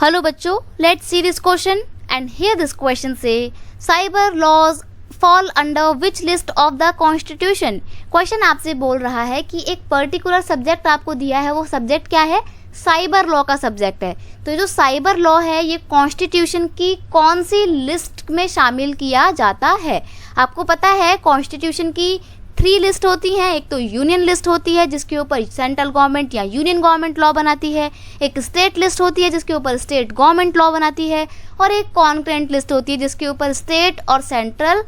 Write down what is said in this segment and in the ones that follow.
Hello बच्चों, let's see this question and here this question से cyber laws fall under which list of the constitution. Question आपसे बोल रहा है कि एक पर्टिकुलर सब्जेक्ट आपको दिया है, वो सब्जेक्ट क्या है? साइबर लॉ का सब्जेक्ट है। तो जो साइबर लॉ है ये कॉन्स्टिट्यूशन की कौन सी लिस्ट में शामिल किया जाता है? आपको पता है कॉन्स्टिट्यूशन की 3 लिस्ट होती हैं। एक तो यूनियन लिस्ट होती है जिसके ऊपर सेंट्रल गवर्नमेंट या यूनियन गवर्नमेंट लॉ बनाती है, एक स्टेट लिस्ट होती है जिसके ऊपर स्टेट गवर्नमेंट लॉ बनाती है, और एक कॉन्करेंट लिस्ट होती है जिसके ऊपर स्टेट और सेंट्रल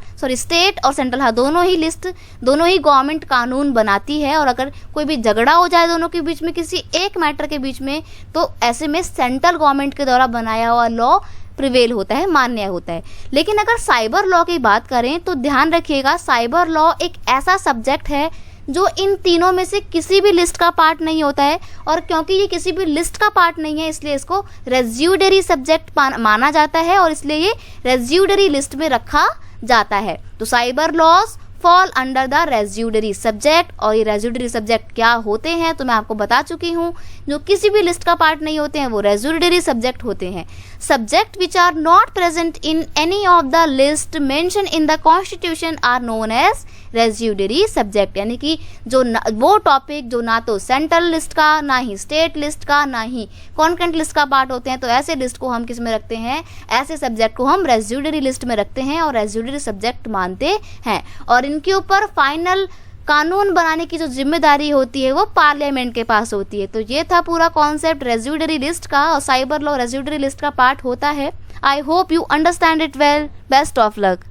दोनों ही गवर्नमेंट कानून बनाती है। और अगर कोई भी झगड़ा हो जाए दोनों के बीच में, किसी एक मैटर के बीच में, तो ऐसे में सेंट्रल गवर्नमेंट के द्वारा बनाया हुआ लॉ प्रिवेल होता है, मान्य होता है। लेकिन अगर साइबर लॉ की बात करें तो ध्यान रखिएगा, साइबर लॉ एक ऐसा सब्जेक्ट है जो इन तीनों में से किसी भी लिस्ट का पार्ट नहीं होता है। और क्योंकि ये किसी भी लिस्ट का पार्ट नहीं है इसलिए इसको रेज्यूडरी सब्जेक्ट माना जाता है और इसलिए ये रेज्यूडरी लिस्ट में रखा जाता है। तो cyber laws fall under the residuary subject. और ये रेज्यूडरी सब्जेक्ट क्या होते हैं तो मैं आपको बता चुकी हूँ। जो किसी भी लिस्ट का पार्ट नहीं होते हैं वो रेज्यूडरी सब्जेक्ट होते हैं। Subject which are not present in any of the list mention in the constitution are known as residuary subject. यानी कि वो टॉपिक जो ना तो सेंट्रल लिस्ट का, ना ही स्टेट लिस्ट का, ना ही कॉन्करेंट लिस्ट का पार्ट होते हैं, तो ऐसे लिस्ट को हम किस में रखते हैं? ऐसे सब्जेक्ट को हम रेज्यूडरी लिस्ट में रखते हैं और रेज्यूडरी सब्जेक्ट मानते हैं। और इनके ऊपर फाइनल कानून बनाने की जो जिम्मेदारी होती है वो पार्लियामेंट के पास होती है। तो ये था पूरा कॉन्सेप्ट रेज्यूडरी लिस्ट का, और साइबर लॉ रेज्यूडरी लिस्ट का पार्ट होता है। I hope you understand it well. Best of luck.